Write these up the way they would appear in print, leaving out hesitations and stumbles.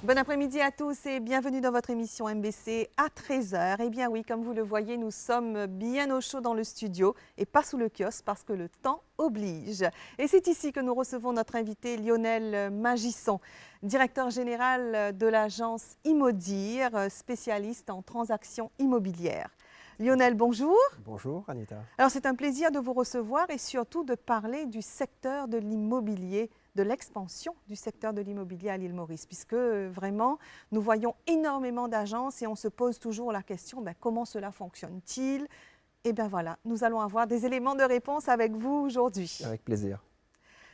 Bon après-midi à tous et bienvenue dans votre émission MBC à 13 h. Eh bien oui, comme vous le voyez, nous sommes bien au chaud dans le studio et pas sous le kiosque parce que le temps oblige. Et c'est ici que nous recevons notre invité Lionel Magisson, directeur général de l'agence Immodir, spécialiste en transactions immobilières. Lionel, bonjour. Bonjour Anita. Alors c'est un plaisir de vous recevoir et surtout de parler du secteur de l'immobilier, de l'expansion du secteur de l'immobilier à l'île Maurice, puisque vraiment nous voyons énormément d'agences et on se pose toujours la question, comment cela fonctionne-t-il? Et bien voilà, nous allons avoir des éléments de réponse avec vous aujourd'hui. Avec plaisir.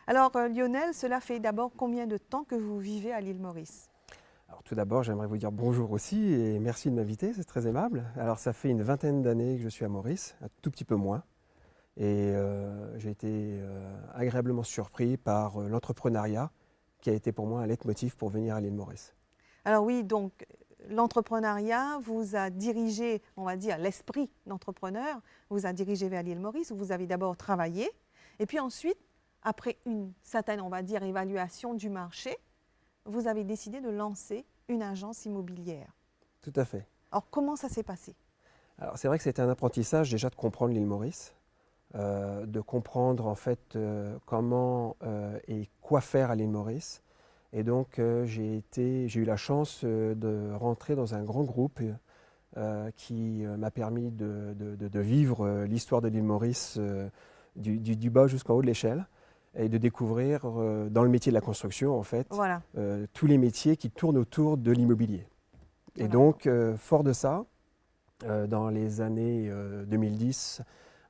Alors Lionel, cela fait d'abord combien de temps que vous vivez à l'île Maurice? Alors tout d'abord, j'aimerais vous dire bonjour aussi et merci de m'inviter, c'est très aimable. Alors ça fait une vingtaine d'années que je suis à Maurice, un tout petit peu moins. Et j'ai été agréablement surpris par l'entrepreneuriat qui a été pour moi un leitmotiv pour venir à l'île Maurice. Alors oui, donc l'entrepreneuriat vous a dirigé, on va dire l'esprit d'entrepreneur, vous a dirigé vers l'île Maurice où vous avez d'abord travaillé et puis ensuite, après une certaine, on va dire, évaluation du marché, vous avez décidé de lancer une agence immobilière. Tout à fait. Alors comment ça s'est passé? Alors c'est vrai que c'était un apprentissage déjà de comprendre l'île Maurice, de comprendre en fait comment et quoi faire à l'île Maurice. Et donc j'ai eu la chance de rentrer dans un grand groupe qui m'a permis de vivre l'histoire de l'île Maurice du bas jusqu'en haut de l'échelle et de découvrir dans le métier de la construction en fait Voilà. tous les métiers qui tournent autour de l'immobilier. Et Voilà. donc fort de ça, dans les années 2010,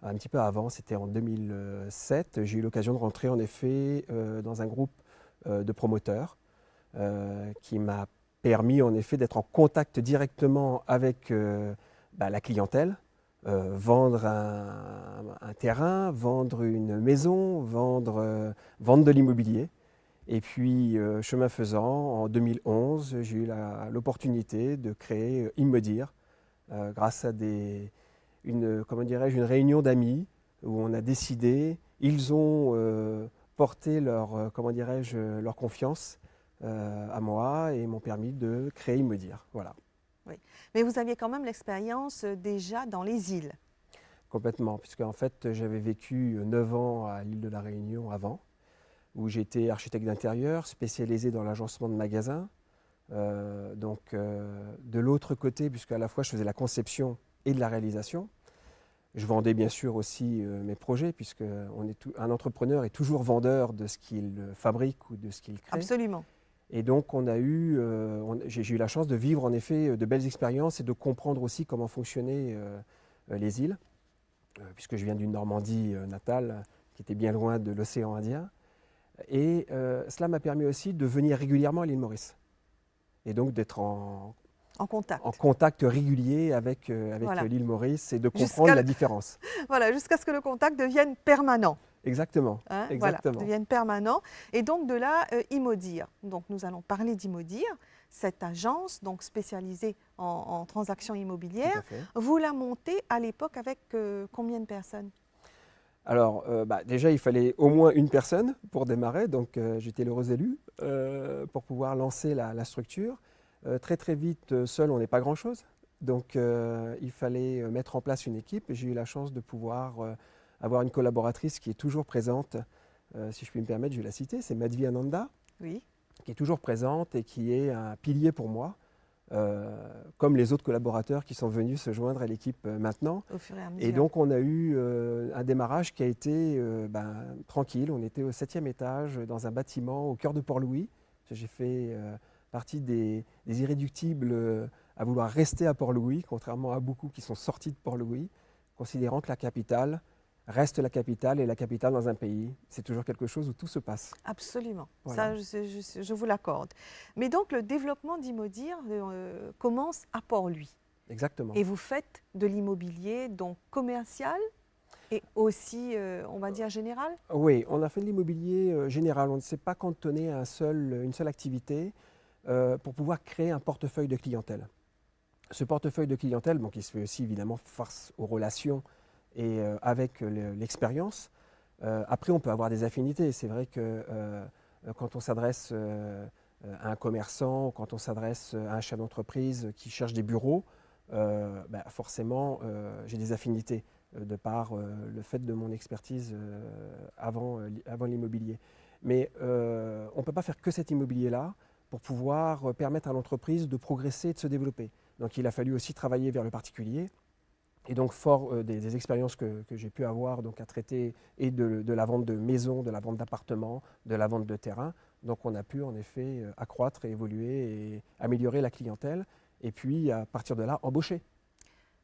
un petit peu avant, c'était en 2007, j'ai eu l'occasion de rentrer en effet dans un groupe de promoteurs qui m'a permis en effet d'être en contact directement avec la clientèle, vendre un terrain, vendre une maison, vendre de l'immobilier. Et puis, chemin faisant, en 2011, j'ai eu l'opportunité de créer Immodir grâce à une réunion d'amis où on a décidé, ils ont porté leur confiance à moi et m'ont permis de créer Immodir. Voilà. Oui. Mais vous aviez quand même l'expérience déjà dans les îles. Complètement, puisque en fait j'avais vécu 9 ans à l'île de la Réunion avant, où j'étais architecte d'intérieur, spécialisé dans l'agencement de magasins. De l'autre côté, puisque à la fois je faisais la conception et de la réalisation, je vendais bien sûr aussi mes projets, puisque un entrepreneur est toujours vendeur de ce qu'il fabrique ou de ce qu'il crée. Absolument. Et donc j'ai eu la chance de vivre en effet de belles expériences et de comprendre aussi comment fonctionnaient les îles, puisque je viens d'une Normandie natale qui était bien loin de l'océan Indien. Et cela m'a permis aussi de venir régulièrement à l'île Maurice. Et donc d'être en contact régulier avec Voilà. l'île Maurice et de comprendre la différence. Voilà, jusqu'à ce que le contact devienne permanent. Exactement. Hein, exactement. voilà, devienne permanent. Et donc de là, Immodir. Donc nous allons parler d'Immodir, cette agence donc spécialisée en transactions immobilières. Vous la montez à l'époque avec combien de personnes? Alors déjà il fallait au moins une personne pour démarrer, donc j'étais l'heureux élu pour pouvoir lancer la structure. Très vite, seul on n'est pas grand-chose, donc il fallait mettre en place une équipe et j'ai eu la chance de pouvoir avoir une collaboratrice qui est toujours présente, si je puis me permettre, je vais la citer, c'est Madhvi Ananda, oui, qui est toujours présente et qui est un pilier pour moi, comme les autres collaborateurs qui sont venus se joindre à l'équipe maintenant. Au fur et à mesure. Et donc on a eu un démarrage qui a été tranquille, on était au 7e étage dans un bâtiment au cœur de Port-Louis. J'ai fait partie des irréductibles à vouloir rester à Port-Louis, contrairement à beaucoup qui sont sortis de Port-Louis, considérant que la capitale reste la capitale et la capitale dans un pays, c'est toujours quelque chose où tout se passe. Absolument, Voilà. ça je vous l'accorde. Mais donc le développement d'Immodir commence à Port-Louis. Exactement. Et vous faites de l'immobilier donc commercial et aussi, on va dire, général? Oui, on a fait de l'immobilier général, on ne s'est pas cantonné à une seule activité pour pouvoir créer un portefeuille de clientèle. Ce portefeuille de clientèle, bon, qui se fait aussi évidemment face aux relations et avec l'expérience. Après, on peut avoir des affinités. C'est vrai que quand on s'adresse à un commerçant, quand on s'adresse à un chef d'entreprise qui cherche des bureaux, forcément, j'ai des affinités de par le fait de mon expertise avant l'immobilier. Mais on ne peut pas faire que cet immobilier-là pour pouvoir permettre à l'entreprise de progresser et de se développer. Donc il a fallu aussi travailler vers le particulier. Et donc, fort des expériences que j'ai pu avoir donc, à traiter et de la vente de maisons, de la vente d'appartements, de la vente de terrains, donc on a pu en effet accroître et évoluer et améliorer la clientèle et puis à partir de là, embaucher.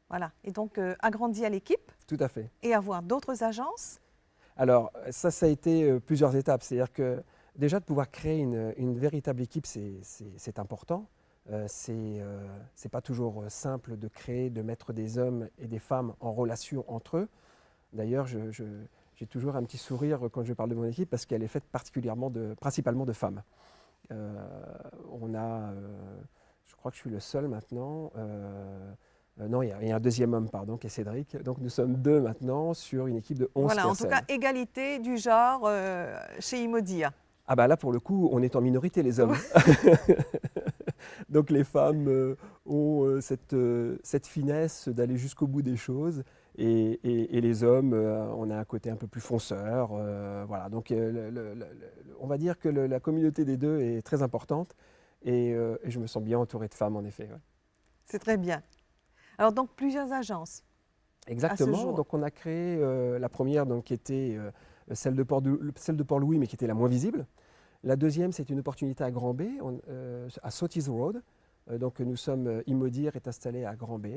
Voilà, et donc agrandir l'équipe Tout à fait. et avoir d'autres agences. Alors, ça a été plusieurs étapes. C'est-à-dire que déjà de pouvoir créer une véritable équipe, c'est important. C'est pas toujours simple de créer, de mettre des hommes et des femmes en relation entre eux. D'ailleurs, j'ai toujours un petit sourire quand je parle de mon équipe parce qu'elle est faite principalement de femmes. On a, je crois que je suis le seul maintenant. Non, il y a un deuxième homme, pardon, qui est Cédric. Donc nous sommes 2 maintenant sur une équipe de 11 Voilà, personnes. en tout cas, égalité du genre chez Immodia. Ah bah là, pour le coup, on est en minorité, les hommes. Donc les femmes ont cette finesse d'aller jusqu'au bout des choses et les hommes, on a un côté un peu plus fonceur. Voilà. Donc on va dire que la communauté des deux est très importante et je me sens bien entouré de femmes en effet. Ouais. C'est très bien. Alors donc plusieurs agences. Exactement. Donc on a créé la première donc, qui était celle de Port-Louis mais qui était la moins visible. La deuxième, c'est une opportunité à Grand B, à Sotties Road. Donc nous sommes, Immodir est installé à Grand B,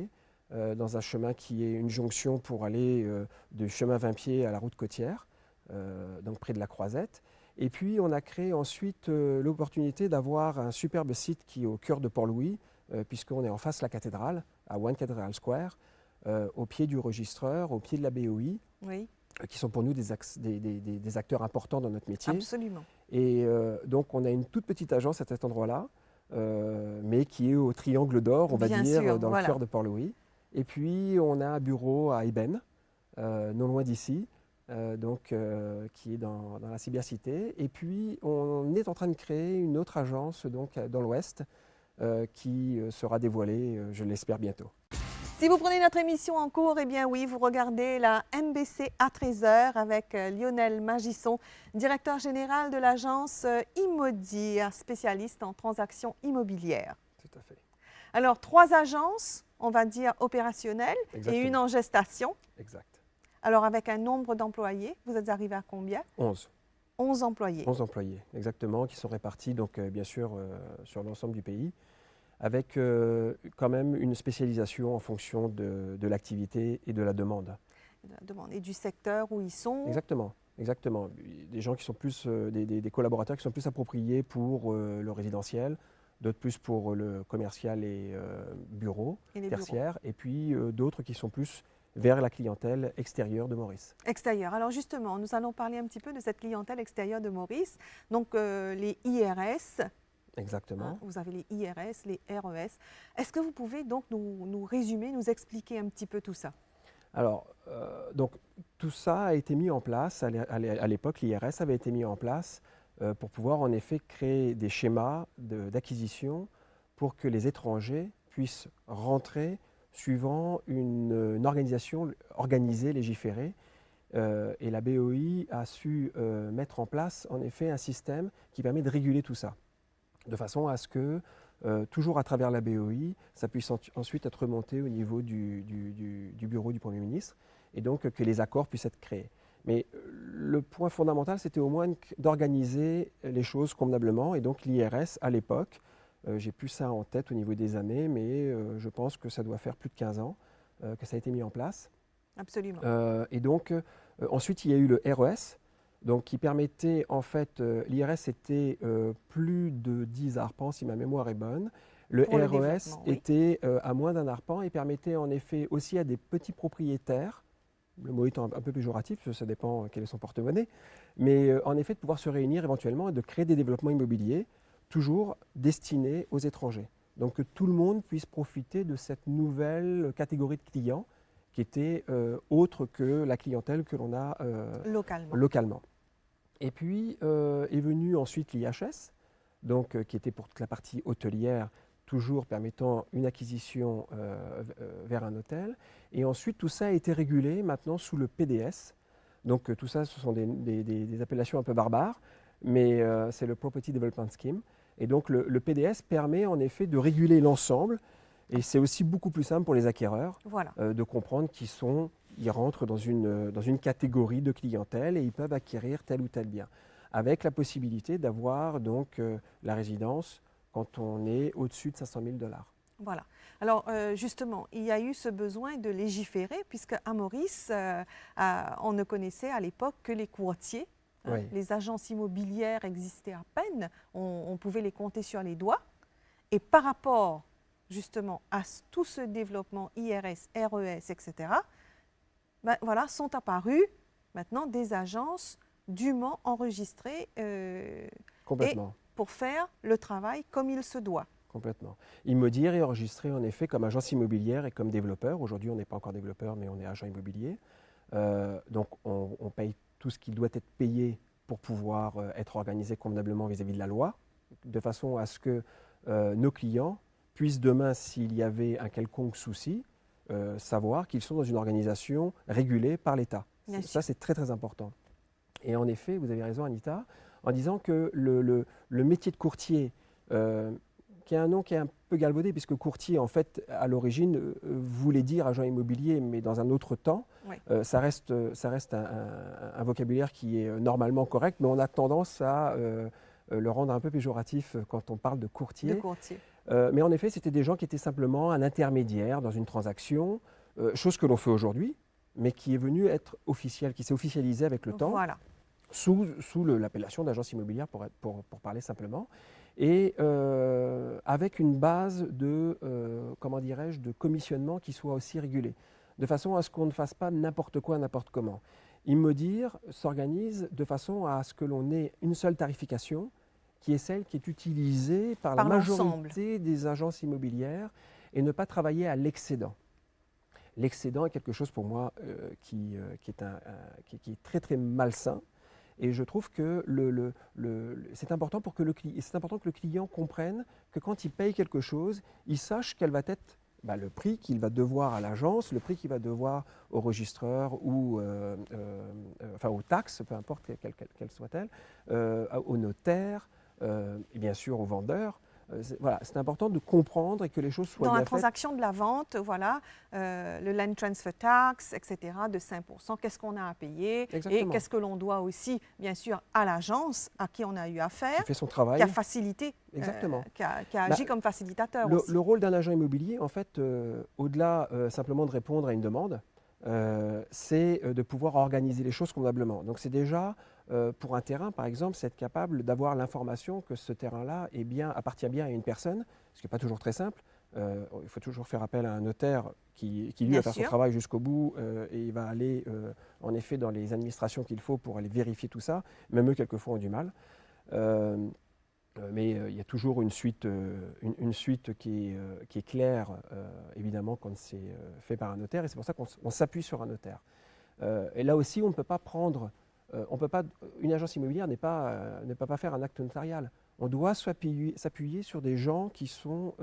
dans un chemin qui est une jonction pour aller du chemin 20 pieds à la route côtière, donc près de la Croisette. Et puis on a créé ensuite l'opportunité d'avoir un superbe site qui est au cœur de Port-Louis, puisqu'on est en face de la cathédrale, à One Cathedral Square, au pied du registreur, au pied de la BOI. Oui. Qui sont pour nous des acteurs importants dans notre métier. Absolument. Et donc, on a une toute petite agence à cet endroit-là, mais qui est au Triangle d'Or, on va Bien dire, sûr, dans voilà. le cœur de Port-Louis. Et puis, on a un bureau à Eben, non loin d'ici, qui est dans la cybercité. Et puis, on est en train de créer une autre agence donc, dans l'Ouest, qui sera dévoilée, je l'espère, bientôt. Si vous prenez notre émission en cours, eh bien oui, vous regardez la MBC à 13h avec Lionel Magisson, directeur général de l'agence Immodir, spécialiste en transactions immobilières. Tout à fait. Alors, 3 agences, on va dire opérationnelles, Exactement. et une en gestation. Exact. Alors, avec un nombre d'employés, vous êtes arrivé à combien? 11. 11 employés. 11 employés, exactement, qui sont répartis, donc, bien sûr, sur l'ensemble du pays, avec quand même une spécialisation en fonction de l'activité et de la demande. De la demande et du secteur où ils sont. Exactement, exactement. Des gens qui sont plus, des collaborateurs qui sont plus appropriés pour le résidentiel, d'autres plus pour le commercial et bureau, tertiaire, et puis d'autres qui sont plus vers la clientèle extérieure de Maurice. Extérieure. Alors justement, nous allons parler un petit peu de cette clientèle extérieure de Maurice. Donc les IRS. Exactement. Hein, vous avez les IRS, les RES. Est-ce que vous pouvez donc nous résumer, nous expliquer un petit peu tout ça? Alors, donc, tout ça a été mis en place, à l'époque, l'IRS avait été mis en place pour pouvoir en effet créer des schémas d'acquisition pour que les étrangers puissent rentrer suivant une organisation organisée, légiférée. Et la BOI a su mettre en place en effet un système qui permet de réguler tout ça, de façon à ce que, toujours à travers la BOI, ça puisse ensuite être remonté au niveau du bureau du Premier ministre, et donc que les accords puissent être créés. Mais le point fondamental, c'était au moins d'organiser les choses convenablement, et donc l'IRS, à l'époque, j'ai plus ça en tête au niveau des années, mais je pense que ça doit faire plus de 15 ans que ça a été mis en place. Absolument. Et donc, ensuite, il y a eu le RES, donc qui permettait, en fait, l'IRS était plus de 10 arpents, si ma mémoire est bonne. Le RES était à moins d'un arpent et permettait en effet aussi à des petits propriétaires, le mot étant un peu péjoratif, parce que ça dépend quel est son porte-monnaie, mais en effet de pouvoir se réunir éventuellement et de créer des développements immobiliers, toujours destinés aux étrangers. Donc que tout le monde puisse profiter de cette nouvelle catégorie de clients qui était autre que la clientèle que l'on a localement. Et puis est venu ensuite l'IHS, donc, qui était pour toute la partie hôtelière, toujours permettant une acquisition vers un hôtel. Et ensuite, tout ça a été régulé maintenant sous le PDS. Donc tout ça, ce sont des appellations un peu barbares, mais c'est le Property Development Scheme. Et donc le PDS permet en effet de réguler l'ensemble. Et c'est aussi beaucoup plus simple pour les acquéreurs Voilà. de comprendre qu'ils rentrent dans une catégorie de clientèle et ils peuvent acquérir tel ou tel bien, avec la possibilité d'avoir donc la résidence quand on est au-dessus de 500 000 $. Voilà. Alors justement, il y a eu ce besoin de légiférer puisque à Maurice, on ne connaissait à l'époque que les courtiers. Hein. Oui. Les agences immobilières existaient à peine, on pouvait les compter sur les doigts. Et par rapport justement à tout ce développement IRS, RES, etc., ben, voilà, sont apparues maintenant des agences dûment enregistrées Complètement. et pour faire le travail comme il se doit. Complètement. Immodier est enregistré en effet comme agence immobilière et comme développeur. Aujourd'hui, on n'est pas encore développeur, mais on est agent immobilier. Donc, on paye tout ce qui doit être payé pour pouvoir être organisé convenablement vis-à-vis de la loi, de façon à ce que nos clients puissent demain, s'il y avait un quelconque souci, savoir qu'ils sont dans une organisation régulée par l'État. Ça, c'est très très important. Et en effet, vous avez raison Anita, en disant que le métier de courtier, qui a un nom qui est un peu galvaudé, puisque courtier, en fait, à l'origine, voulait dire agent immobilier, mais dans un autre temps. Oui. Ça reste un vocabulaire qui est normalement correct, mais on a tendance à le rendre un peu péjoratif quand on parle de courtier. Mais en effet, c'était des gens qui étaient simplement un intermédiaire dans une transaction, chose que l'on fait aujourd'hui, mais qui est venue être officielle, qui s'est officialisée avec le temps, voilà. sous l'appellation d'agence immobilière, pour parler simplement. Et avec une base de, comment dirais-je, de commissionnement qui soit aussi régulée, de façon à ce qu'on ne fasse pas n'importe quoi, n'importe comment. Immodir s'organise de façon à ce que l'on ait une seule tarification, qui est celle qui est utilisée par la majorité des agences immobilières, et ne pas travailler à l'excédent. L'excédent est quelque chose pour moi qui est très très malsain. Et je trouve que c'est important que le client comprenne que quand il paye quelque chose, il sache quel va être le prix qu'il va devoir à l'agence, le prix qu'il va devoir au registreur ou aux taxes, peu importe quelles soient-elles, au notaire et bien sûr au vendeur. Voilà, c'est important de comprendre et que les choses soient bien faites. Dans la transaction de la vente, voilà, le land transfer tax, etc., de 5%, qu'est-ce qu'on a à payer? Exactement. Et qu'est-ce que l'on doit aussi, bien sûr, à l'agence à qui on a eu affaire, qui fait son travail, qui a facilité, qui a agi comme facilitateur aussi. Le rôle d'un agent immobilier, en fait, au-delà simplement de répondre à une demande, c'est de pouvoir organiser les choses convenablement. Donc c'est déjà, pour un terrain par exemple, c'est être capable d'avoir l'information que ce terrain-là appartient bien à une personne, ce qui n'est pas toujours très simple. Il faut toujours faire appel à un notaire qui lui va faire son travail jusqu'au bout et il va aller en effet dans les administrations qu'il faut pour aller vérifier tout ça. Même eux quelquefois ont du mal. Mais il y a toujours une suite qui est claire, évidemment, quand c'est fait par un notaire, et c'est pour ça qu'on s'appuie sur un notaire. Et là aussi, on ne peut pas prendre, une agence immobilière ne peut pas faire un acte notarial. On doit s'appuyer sur des gens qui sont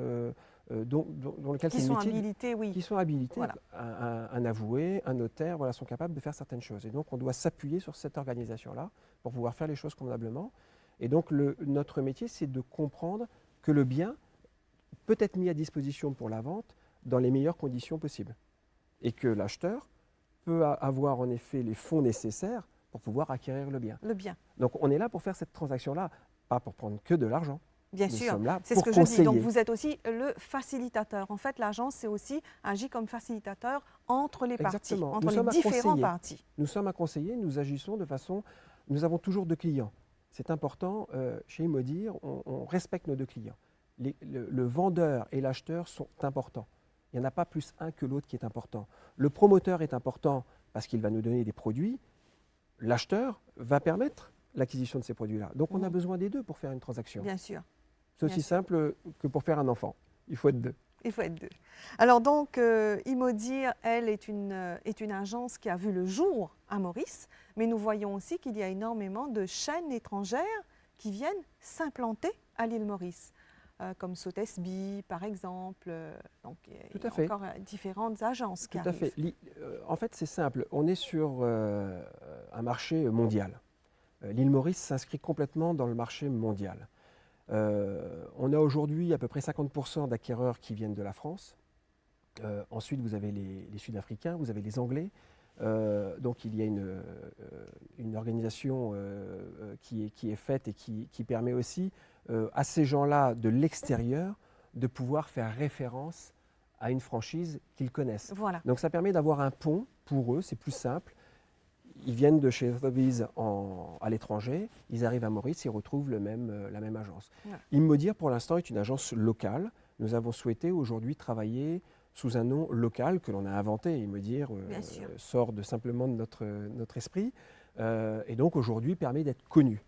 dans lesquels c'est le métier, habilités, oui. qui sont habilités, voilà. un avoué, un notaire, voilà, sont capables de faire certaines choses. Et donc, on doit s'appuyer sur cette organisation-là pour pouvoir faire les choses convenablement. Et donc, notre métier, c'est de comprendre que le bien peut être mis à disposition pour la vente dans les meilleures conditions possibles. Et que l'acheteur peut avoir en effet les fonds nécessaires pour pouvoir acquérir le bien. Donc, on est là pour faire cette transaction-là, pas pour prendre que de l'argent. Bien sûr, c'est ce que je dis. Donc, vous êtes aussi le facilitateur. En fait, l'agence, c'est aussi agit comme facilitateur entre les parties, entre les différents parties. Nous sommes un conseiller, nous agissons de façon... Nous avons toujours deux clients. C'est important, chez Immodir, on respecte nos deux clients. Le vendeur et l'acheteur sont importants. Il n'y en a pas plus un que l'autre qui est important. Le promoteur est important parce qu'il va nous donner des produits. L'acheteur va permettre l'acquisition de ces produits-là. Donc on a besoin des deux pour faire une transaction. Bien sûr. C'est aussi simple que pour faire un enfant. Il faut être deux. Il faut être deux. Alors donc, Immodir, elle, est une agence qui a vu le jour à Maurice, mais nous voyons aussi qu'il y a énormément de chaînes étrangères qui viennent s'implanter à l'île Maurice, comme Sotheby par exemple. Donc Tout il y à a fait. encore différentes agences qui Tout à fait. arrivent. En fait, c'est simple. On est sur un marché mondial. L'île Maurice s'inscrit complètement dans le marché mondial. On a aujourd'hui à peu près 50% d'acquéreurs qui viennent de la France. Ensuite, vous avez les Sud-Africains, vous avez les Anglais. Donc il y a une organisation qui est faite et qui permet aussi à ces gens-là de l'extérieur de pouvoir faire référence à une franchise qu'ils connaissent. Voilà. Donc ça permet d'avoir un pont pour eux, c'est plus simple. Ils viennent de chez Sotheby's à l'étranger, ils arrivent à Maurice, ils retrouvent la même agence. Voilà. Immodir, pour l'instant, est une agence locale. Nous avons souhaité aujourd'hui travailler sous un nom local que l'on a inventé. Immodir sort simplement de notre esprit et donc aujourd'hui permet d'être connu.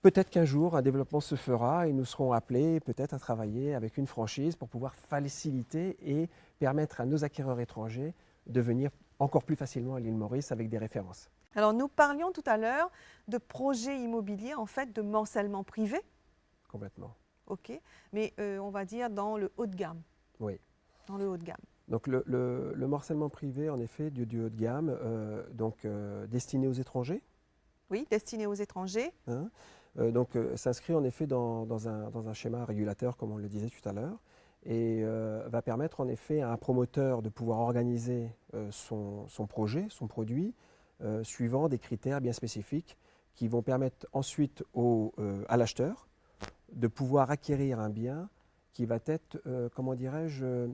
Peut-être qu'un jour, un développement se fera et nous serons appelés peut-être à travailler avec une franchise pour pouvoir faciliter et permettre à nos acquéreurs étrangers de venir encore plus facilement à l'île Maurice avec des références. Alors nous parlions tout à l'heure de projets immobiliers, en fait, de morcellement privé. Complètement. OK, mais on va dire dans le haut de gamme. Oui. Dans le haut de gamme. Donc le morcellement privé, en effet, du haut de gamme, destiné aux étrangers. Oui, destiné aux étrangers. Hein, s'inscrit en effet dans un schéma régulateur, comme on le disait tout à l'heure, et va permettre en effet à un promoteur de pouvoir organiser son projet, son produit, suivant des critères bien spécifiques qui vont permettre ensuite à l'acheteur de pouvoir acquérir un bien qui va être, comment dirais-je,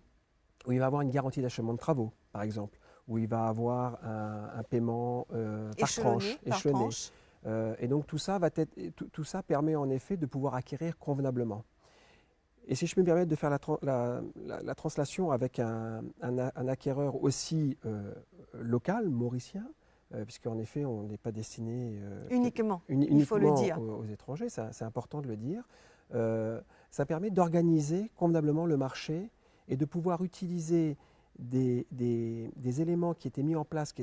où il va avoir une garantie d'achèvement de travaux, par exemple, où il va avoir un paiement par tranche, échelonné. Et donc tout ça permet en effet de pouvoir acquérir convenablement. Et si je me permets de faire la translation avec un acquéreur aussi local, mauricien, puisqu'en effet on n'est pas destiné uniquement, il faut le dire, aux étrangers, c'est important de le dire, ça permet d'organiser convenablement le marché et de pouvoir utiliser des éléments qui étaient mis en place,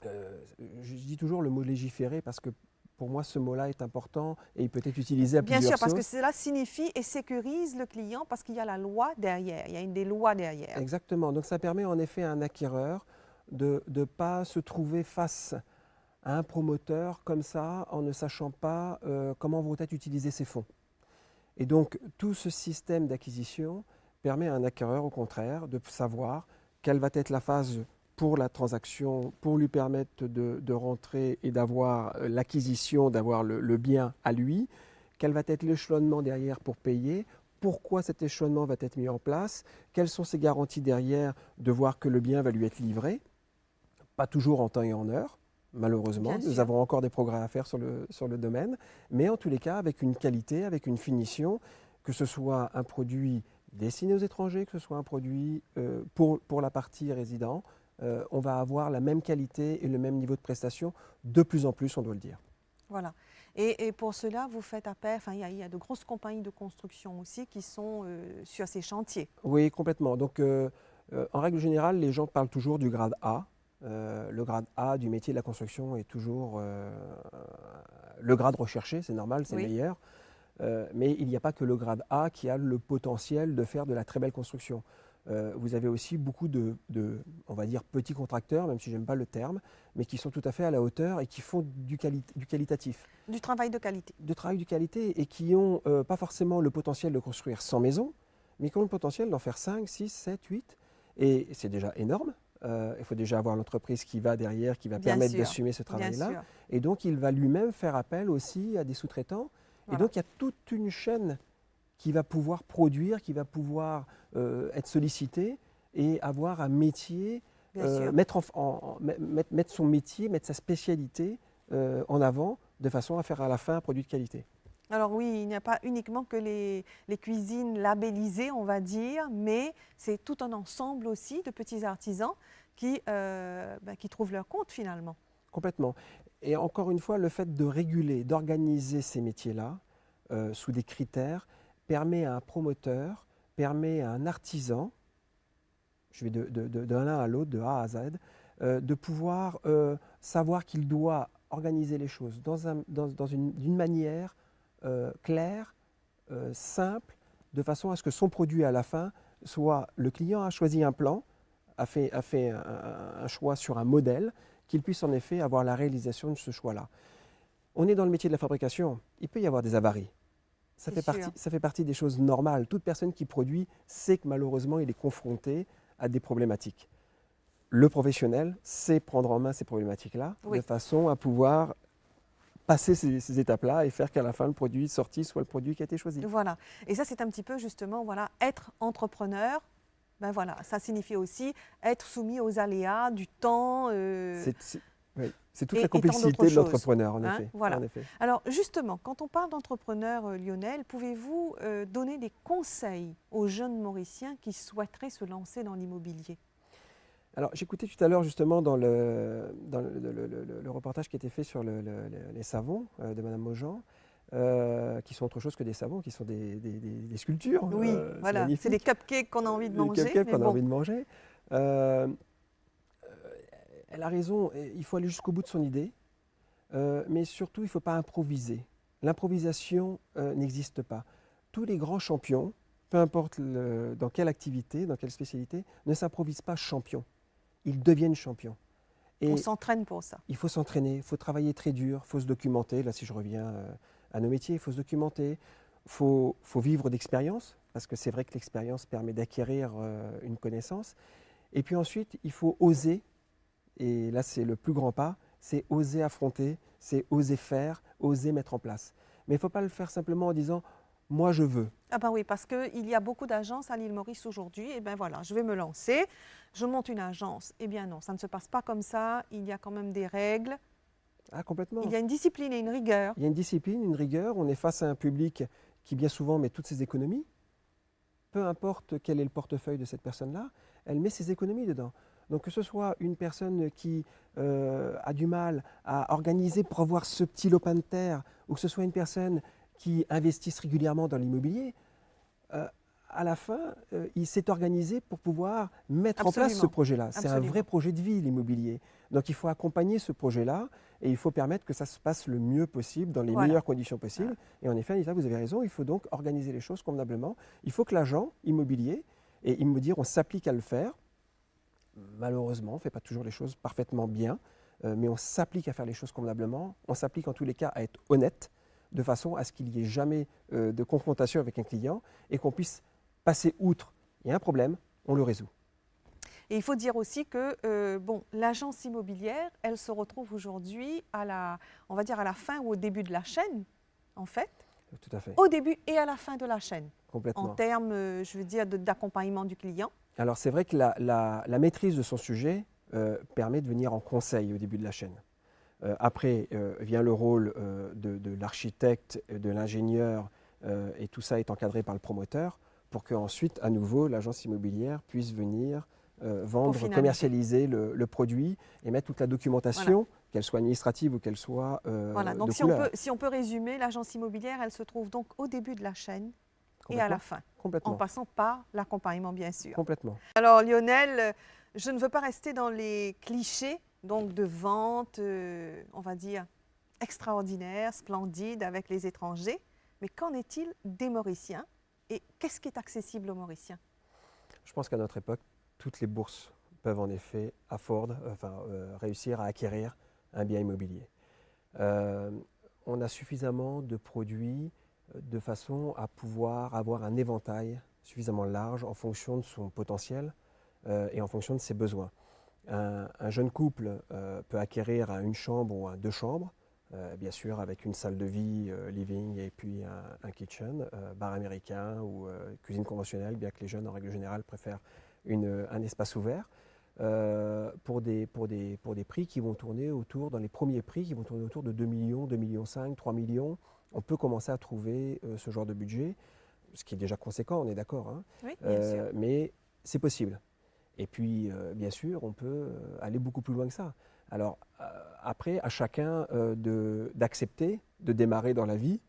je dis toujours le mot légiférer parce que pour moi ce mot-là est important et il peut être utilisé à plusieurs sauces. Bien sûr, parce que cela signifie et sécurise le client parce qu'il y a la loi derrière, il y a des lois derrière. Exactement, donc ça permet en effet à un acquéreur de ne pas se trouver face à un promoteur comme ça en ne sachant pas comment vont être utilisés ses fonds. Et donc tout ce système d'acquisition permet à un acquéreur au contraire de savoir quelle va être la phase pour la transaction, pour lui permettre de rentrer et d'avoir l'acquisition, d'avoir le bien à lui, quel va être l'échelonnement derrière pour payer, pourquoi cet échelonnement va être mis en place, quelles sont ses garanties derrière de voir que le bien va lui être livré, pas toujours en temps et en heure, malheureusement, nous avons encore des progrès à faire sur le domaine, mais en tous les cas avec une qualité, avec une finition, que ce soit un produit destiné aux étrangers, que ce soit un produit pour la partie résident, on va avoir la même qualité et le même niveau de prestation de plus en plus, on doit le dire. Voilà. Et pour cela, vous faites appel, enfin, il y a de grosses compagnies de construction aussi qui sont sur ces chantiers. Oui, complètement. Donc, en règle générale, les gens parlent toujours du grade A. Le grade A du métier de la construction est toujours le grade recherché, c'est normal, c'est le meilleur. Mais il n'y a pas que le grade A qui a le potentiel de faire de la très belle construction. Vous avez aussi beaucoup on va dire, petits contracteurs, même si je n'aime pas le terme, mais qui sont tout à fait à la hauteur et qui font du qualitatif. Du travail de qualité. Du travail de qualité et qui n'ont pas forcément le potentiel de construire 100 maisons, mais qui ont le potentiel d'en faire 5, 6, 7, 8. Et c'est déjà énorme. Il faut déjà avoir l'entreprise qui va derrière, qui va permettre d'assumer ce travail-là. Et donc, il va lui-même faire appel aussi à des sous-traitants. Voilà. Et donc, il y a toute une chaîne qui va pouvoir produire, qui va pouvoir être sollicité et avoir un métier, mettre son métier, mettre sa spécialité en avant de façon à faire à la fin un produit de qualité. Alors oui, il n'y a pas uniquement que les cuisines labellisées, on va dire, mais c'est tout un ensemble aussi de petits artisans qui trouvent leur compte finalement. Complètement. Et encore une fois, le fait de réguler, d'organiser ces métiers-là sous des critères permet à un promoteur, permet à un artisan, je vais de l'un à l'autre, de A à Z, de pouvoir savoir qu'il doit organiser les choses d'une manière clair, simple, de façon à ce que son produit à la fin soit, le client a choisi un plan, a fait un choix sur un modèle, qu'il puisse en effet avoir la réalisation de ce choix-là. On est dans le métier de la fabrication, il peut y avoir des avaries. Ça fait partie des choses normales. Toute personne qui produit sait que malheureusement il est confronté à des problématiques. Le professionnel sait prendre en main ces problématiques-là de façon à pouvoir passer ces étapes-là et faire qu'à la fin le produit sorti soit le produit qui a été choisi. Voilà. Et ça c'est un petit peu justement voilà, être entrepreneur. Ben voilà, ça signifie aussi être soumis aux aléas du temps. C'est toute la complexité de l'entrepreneur, en, voilà. En effet. Alors justement, quand on parle d'entrepreneur, Lionel, pouvez-vous donner des conseils aux jeunes Mauriciens qui souhaiteraient se lancer dans l'immobilier? Alors j'écoutais tout à l'heure justement dans le reportage qui était fait sur les savons de Madame Maujean, qui sont autre chose que des savons, qui sont des sculptures. Oui, voilà, c'est des cupcakes qu'on a envie de manger. Des cupcakes qu'on a envie de manger. Elle a raison, il faut aller jusqu'au bout de son idée, mais surtout il ne faut pas improviser. L'improvisation n'existe pas. Tous les grands champions, peu importe dans quelle activité, dans quelle spécialité, ne s'improvisent pas champions. Ils deviennent champions. Et on s'entraîne pour ça. Il faut s'entraîner, il faut travailler très dur, il faut se documenter. Là, si je reviens à nos métiers, il faut se documenter, il faut vivre d'expérience, parce que c'est vrai que l'expérience permet d'acquérir une connaissance. Et puis ensuite, il faut oser, et là c'est le plus grand pas, c'est oser affronter, c'est oser faire, oser mettre en place. Mais il ne faut pas le faire simplement en disant « moi je veux ». Ah ben oui, parce qu'il y a beaucoup d'agences à l'île Maurice aujourd'hui, et bien voilà, je vais me lancer, je monte une agence. Eh bien non, ça ne se passe pas comme ça, il y a quand même des règles. Ah, complètement. Il y a une discipline et une rigueur. Il y a une discipline, une rigueur, on est face à un public qui bien souvent met toutes ses économies. Peu importe quel est le portefeuille de cette personne-là, elle met ses économies dedans. Donc que ce soit une personne qui a du mal à organiser pour avoir ce petit lopin de terre, ou que ce soit une personne qui investisse régulièrement dans l'immobilier, à la fin, il s'est organisé pour pouvoir mettre en place ce projet-là. C'est un vrai projet de vie, l'immobilier. Donc il faut accompagner ce projet-là et il faut permettre que ça se passe le mieux possible, dans les meilleures conditions possibles. Et en effet, Anita, vous avez raison, il faut donc organiser les choses convenablement. Il faut que l'agent immobilier, et il me dit on s'applique à le faire. Malheureusement, on ne fait pas toujours les choses parfaitement bien, mais on s'applique à faire les choses convenablement. On s'applique en tous les cas à être honnête, de façon à ce qu'il n'y ait jamais de confrontation avec un client et qu'on puisse passer outre. Il y a un problème, on le résout. Et il faut dire aussi que bon, l'agence immobilière, elle se retrouve aujourd'hui on va dire à la fin ou au début de la chaîne, en fait. Tout à fait. Au début et à la fin de la chaîne. Complètement. En termes, je veux dire, d'accompagnement du client. Alors c'est vrai que la maîtrise de son sujet permet de venir en conseil au début de la chaîne. Après vient le rôle de l'architecte, de l'ingénieur, et tout ça est encadré par le promoteur, pour qu'ensuite, à nouveau, l'agence immobilière puisse venir vendre, commercialiser le produit et mettre toute la documentation, qu'elle soit administrative ou qu'elle soit donc de si on peut résumer, l'agence immobilière, elle se trouve donc au début de la chaîne et à la fin, en passant par l'accompagnement, bien sûr. Complètement. Alors Lionel, je ne veux pas rester dans les clichés donc de vente, on va dire, extraordinaire, splendide avec les étrangers, mais qu'en est-il des Mauriciens et qu'est-ce qui est accessible aux Mauriciens? Je pense qu'à notre époque, toutes les bourses peuvent en effet réussir à acquérir un bien immobilier. On a suffisamment de produits de façon à pouvoir avoir un éventail suffisamment large en fonction de son potentiel et en fonction de ses besoins. Un jeune couple peut acquérir une chambre ou deux chambres, bien sûr avec une salle de vie, living et puis un kitchen, bar américain ou cuisine conventionnelle, bien que les jeunes en règle générale préfèrent un espace ouvert, pour des prix qui vont tourner autour, dans les premiers prix qui vont tourner autour de 2 millions, 2,5 millions, 3 millions. On peut commencer à trouver ce genre de budget, ce qui est déjà conséquent, on est d'accord, hein, oui, bien sûr. Mais c'est possible. Et puis, bien sûr, on peut aller beaucoup plus loin que ça. Alors, après, à chacun d'accepter de démarrer dans la vie.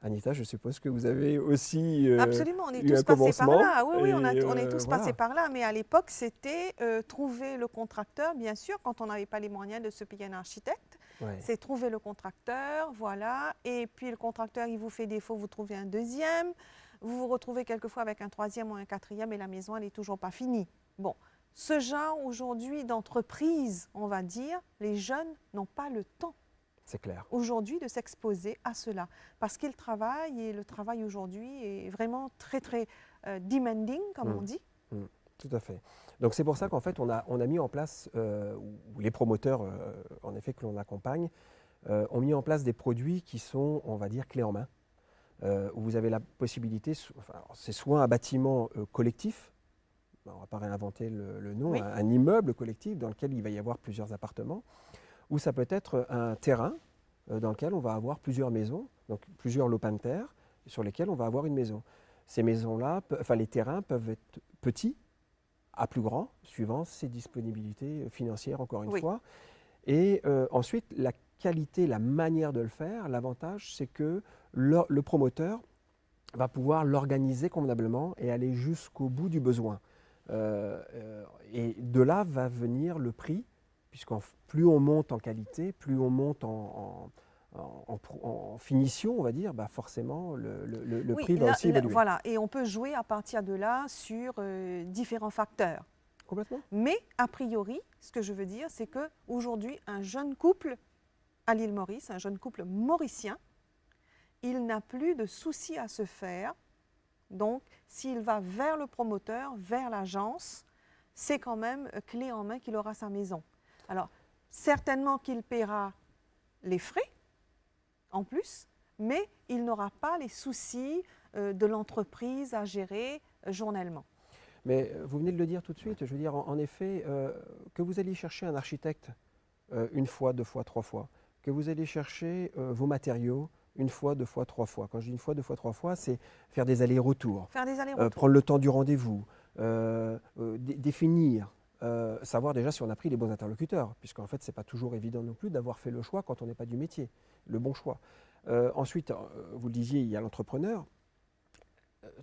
Anita, je suppose que vous avez aussi absolument, on est tous passés par là. Oui, on est tous passés par là. Mais à l'époque, c'était trouver le contracteur, bien sûr, quand on n'avait pas les moyens de se payer un architecte. Ouais. C'est trouver le contracteur, voilà, et puis le contracteur, il vous fait défaut, vous trouvez un deuxième, vous vous retrouvez quelquefois avec un troisième ou un quatrième et la maison, elle n'est toujours pas finie. Bon, ce genre aujourd'hui d'entreprise, on va dire, les jeunes n'ont pas le temps C'est clair. aujourd'hui de s'exposer à cela parce qu'ils travaillent et le travail aujourd'hui est vraiment très très demanding, comme on dit. Tout à fait. Donc c'est pour ça qu'en fait on a mis en place, ou les promoteurs en effet que l'on accompagne, ont mis en place des produits qui sont, on va dire, clés en main, où vous avez la possibilité, enfin, c'est soit un bâtiment collectif, on ne va pas réinventer le nom, Oui. un immeuble collectif dans lequel il va y avoir plusieurs appartements, ou ça peut être un terrain dans lequel on va avoir plusieurs maisons, donc plusieurs lopins de terre sur lesquels on va avoir une maison. Ces maisons-là, enfin les terrains peuvent être petits à plus grand, suivant ses disponibilités financières, encore une Oui. fois. Et ensuite, la qualité, la manière de le faire, l'avantage, c'est que le promoteur va pouvoir l'organiser convenablement et aller jusqu'au bout du besoin. Et de là va venir le prix, puisque plus on monte en qualité, plus on monte en finition, on va dire, bah forcément le Oui, prix va aussi évoluer. voilà, et on peut jouer à partir de là sur différents facteurs. Complètement. Mais a priori, ce que je veux dire, c'est qu'aujourd'hui, un jeune couple à l'île Maurice, un jeune couple mauricien, il n'a plus de soucis à se faire. Donc, s'il va vers le promoteur, vers l'agence, c'est quand même clé en main qu'il aura sa maison. Alors, certainement qu'il paiera les frais en plus, mais il n'aura pas les soucis de l'entreprise à gérer journellement. Mais vous venez de le dire tout de suite, je veux dire, en effet, que vous alliez chercher un architecte une fois, deux fois, trois fois, que vous allez chercher vos matériaux une fois, deux fois, trois fois. Quand je dis une fois, deux fois, trois fois, c'est faire des allers-retours, Faire des allers-retours. prendre le temps du rendez-vous, définir, savoir déjà si on a pris les bons interlocuteurs, puisqu'en fait, ce n'est pas toujours évident non plus d'avoir fait le choix quand on n'est pas du métier, le bon choix. Ensuite, vous le disiez, il y a l'entrepreneur.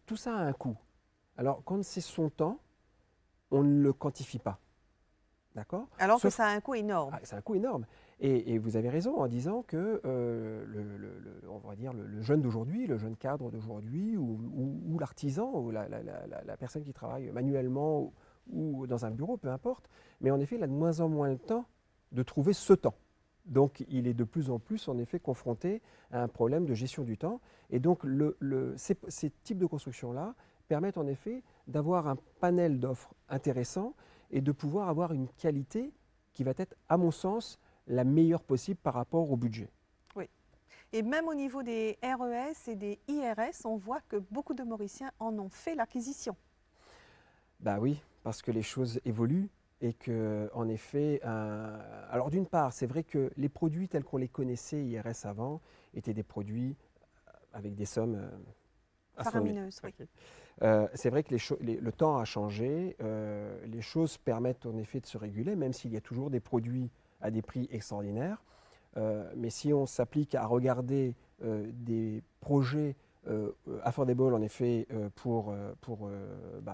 Tout ça a un coût. Alors, quand c'est son temps, on ne le quantifie pas. D'accord ? Alors que ça a un coût énorme. Ah, c'est un coût énorme. Et vous avez raison en disant que on va dire le jeune d'aujourd'hui, le jeune cadre d'aujourd'hui, ou l'artisan, ou la personne qui travaille manuellement ou dans un bureau, peu importe, mais en effet, il a de moins en moins le temps de trouver ce temps. Donc, il est de plus en plus, en effet, confronté à un problème de gestion du temps. Et donc, ces types de constructions-là permettent en effet d'avoir un panel d'offres intéressant et de pouvoir avoir une qualité qui va être, à mon sens, la meilleure possible par rapport au budget. Oui. Et même au niveau des RES et des IRS, on voit que beaucoup de Mauriciens en ont fait l'acquisition. Ben oui, parce que les choses évoluent et que, en effet, alors d'une part, c'est vrai que les produits tels qu'on les connaissait IRS avant étaient des produits avec des sommes Faramineuses, oui. C'est vrai que le temps a changé, les choses permettent en effet de se réguler, même s'il y a toujours des produits à des prix extraordinaires. Mais si on s'applique à regarder des projets affordable en effet pour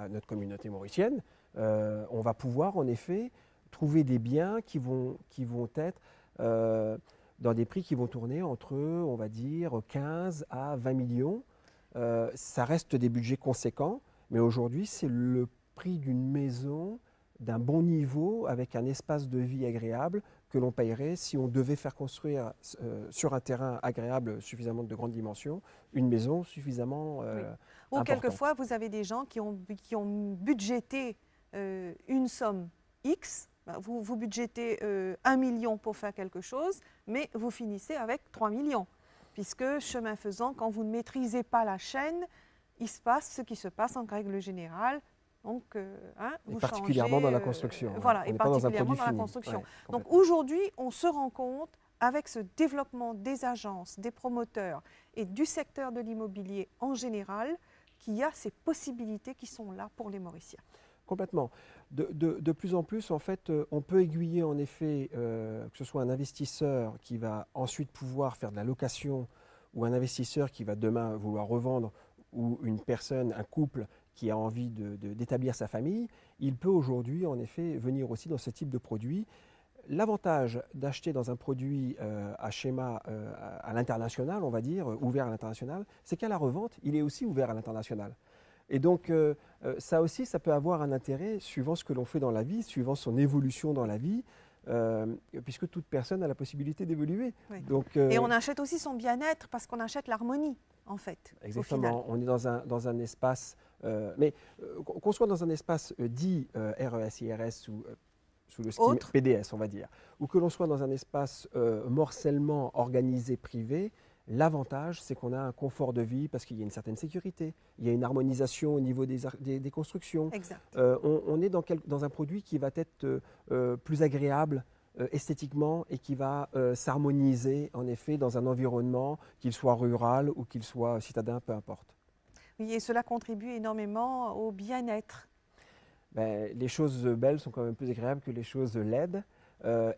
notre communauté mauricienne, on va pouvoir en effet trouver des biens qui vont être dans des prix qui vont tourner entre, on va dire, 15 à 20 millions. Ça reste des budgets conséquents, mais aujourd'hui, c'est le prix d'une maison d'un bon niveau, avec un espace de vie agréable, que l'on payerait si on devait faire construire sur un terrain agréable suffisamment de grande dimension, une maison suffisamment Oui. Ou importante. quelquefois, vous avez des gens qui ont budgété une somme X. Vous budgétez 1 million pour faire quelque chose, mais vous finissez avec 3 millions. Puisque, chemin faisant, quand vous ne maîtrisez pas la chaîne, il se passe ce qui se passe en règle générale. Donc, vous particulièrement changez, dans la construction. Voilà, et particulièrement dans la fini. construction. Ouais, donc aujourd'hui, on se rend compte, avec ce développement des agences, des promoteurs et du secteur de l'immobilier en général, qu'il y a ces possibilités qui sont là pour les Mauriciens. Complètement. De plus en plus, en fait, on peut aiguiller en effet, que ce soit un investisseur qui va ensuite pouvoir faire de la location ou un investisseur qui va demain vouloir revendre ou une personne, un couple qui a envie d'établir sa famille, il peut aujourd'hui en effet venir aussi dans ce type de produit. L'avantage d'acheter dans un produit à schéma à l'international, on va dire, ouvert à l'international, c'est qu'à la revente, il est aussi ouvert à l'international. Et donc, ça aussi, ça peut avoir un intérêt suivant ce que l'on fait dans la vie, suivant son évolution dans la vie, puisque toute personne a la possibilité d'évoluer. Oui. Donc, et on achète aussi son bien-être parce qu'on achète l'harmonie, en fait. Exactement. On est dans un espace, mais qu'on soit dans un espace dit RES-IRS ou sous le scheme PDS, on va dire, ou que l'on soit dans un espace morcellement organisé privé, l'avantage, c'est qu'on a un confort de vie parce qu'il y a une certaine sécurité, il y a une harmonisation au niveau des constructions. Exact. On est dans un produit qui va être plus agréable esthétiquement et qui va s'harmoniser en effet dans un environnement, qu'il soit rural ou qu'il soit citadin, peu importe. Oui, et cela contribue énormément au bien-être. Ben, les choses belles sont quand même plus agréables que les choses laides.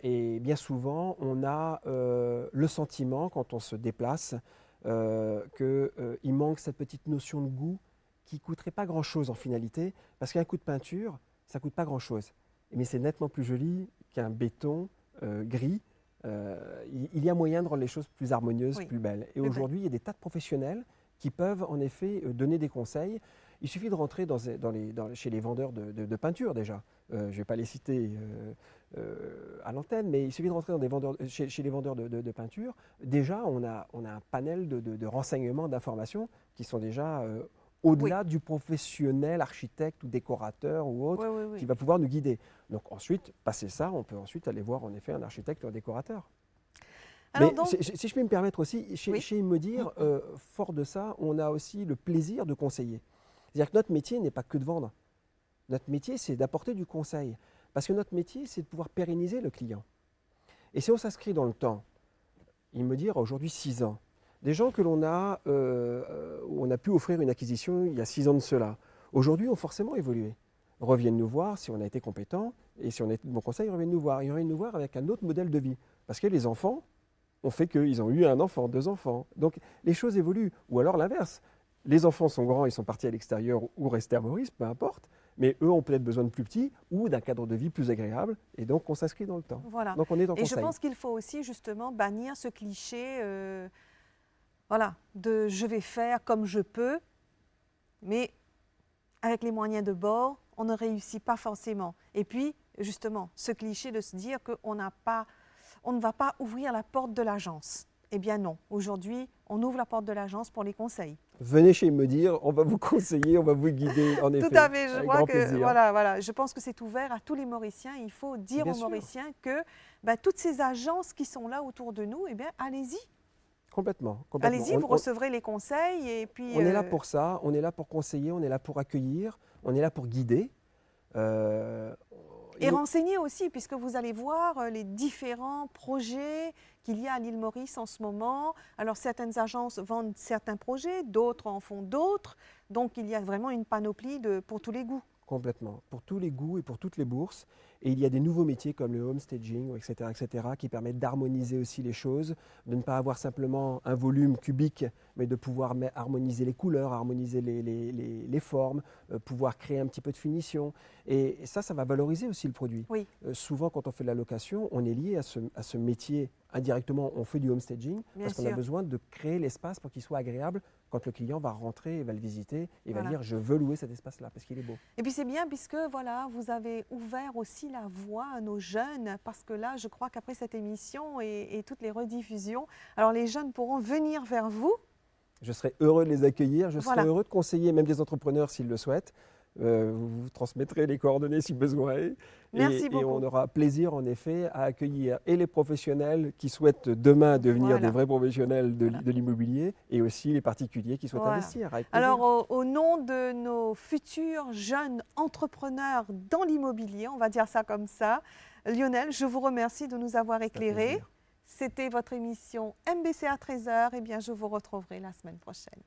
Et bien souvent, on a le sentiment, quand on se déplace, qu'il manque cette petite notion de goût qui ne coûterait pas grand-chose en finalité, parce qu'un coup de peinture, ça ne coûte pas grand-chose. Mais c'est nettement plus joli qu'un béton gris. Il y a moyen de rendre les choses plus harmonieuses, plus belles. Et aujourd'hui, il y a des tas de professionnels qui peuvent en effet donner des conseils. Il suffit de rentrer chez les vendeurs de peinture déjà. Je ne vais pas les citer à l'antenne, mais il suffit de rentrer chez les vendeurs de peinture. Déjà, on a un panel de renseignements, d'informations qui sont déjà au-delà du professionnel architecte ou décorateur ou autre qui va pouvoir nous guider. Donc ensuite, passer ça, on peut ensuite aller voir en effet un architecte ou un décorateur. Alors mais donc, si je peux me permettre aussi, chez Immodir, fort de ça, on a aussi le plaisir de conseiller. C'est-à-dire que notre métier n'est pas que de vendre. Notre métier, c'est d'apporter du conseil. Parce que notre métier, c'est de pouvoir pérenniser le client. Et si on s'inscrit dans le temps, Immodir a aujourd'hui 6 ans. Des gens que l'on a, on a pu offrir une acquisition il y a 6 ans de cela, aujourd'hui ont forcément évolué. Reviennent nous voir si on a été compétent, et si on a été de bons conseils, ils reviennent nous voir. Ils reviennent nous voir avec un autre modèle de vie. Parce que les enfants ont fait qu'ils ont eu un enfant, 2 enfants. Donc les choses évoluent. Ou alors l'inverse. Les enfants sont grands, ils sont partis à l'extérieur ou restés à Maurice, peu importe. Mais eux ont peut-être besoin de plus petits ou d'un cadre de vie plus agréable. Et donc, on s'inscrit dans le temps. Voilà. Donc, on est dans et je pense qu'il faut aussi justement bannir ce cliché de « je vais faire comme je peux ». Mais avec les moyens de bord, on ne réussit pas forcément. Et puis, justement, ce cliché de se dire qu'on ne va pas ouvrir la porte de l'agence. Eh bien non, aujourd'hui, on ouvre la porte de l'agence pour les conseils. Venez chez Immodir, on va vous conseiller, on va vous guider, en effet. Tout à fait, je crois que, voilà, je pense que c'est ouvert à tous les Mauriciens. Il faut dire aux Mauriciens que toutes ces agences qui sont là autour de nous, eh bien, allez-y. Complètement. Allez-y, vous recevrez les conseils et puis… On est là pour ça, on est là pour conseiller, on est là pour accueillir, on est là pour guider. Et renseigner aussi, puisque vous allez voir les différents projets qu'il y a à l'île Maurice en ce moment. Alors, certaines agences vendent certains projets, d'autres en font d'autres. Donc, il y a vraiment une panoplie pour tous les goûts. Complètement, pour tous les goûts et pour toutes les bourses. Et il y a des nouveaux métiers comme le homestaging, etc., qui permettent d'harmoniser aussi les choses, de ne pas avoir simplement un volume cubique, mais de pouvoir harmoniser les couleurs, harmoniser les formes, pouvoir créer un petit peu de finition. Et ça va valoriser aussi le produit. Oui. Souvent, quand on fait de la location, on est lié à ce métier. Indirectement, on fait du homestaging parce qu'on a besoin de créer l'espace pour qu'il soit agréable quand le client va rentrer et va le visiter et va dire « je veux louer cet espace-là parce qu'il est beau ». Et puis c'est bien puisque voilà, vous avez ouvert aussi la voie à nos jeunes parce que là, je crois qu'après cette émission et toutes les rediffusions, alors les jeunes pourront venir vers vous. Je serai heureux de les accueillir, je serai heureux de conseiller même des entrepreneurs s'ils le souhaitent. Vous transmettrez les coordonnées si besoin est. Merci beaucoup. Et on aura plaisir en effet à accueillir et les professionnels qui souhaitent demain devenir des vrais professionnels de l'immobilier et aussi les particuliers qui souhaitent investir. Alors au nom de nos futurs jeunes entrepreneurs dans l'immobilier, on va dire ça comme ça, Lionel, je vous remercie de nous avoir éclairés. C'était votre émission MBC à 13h. Eh bien, je vous retrouverai la semaine prochaine.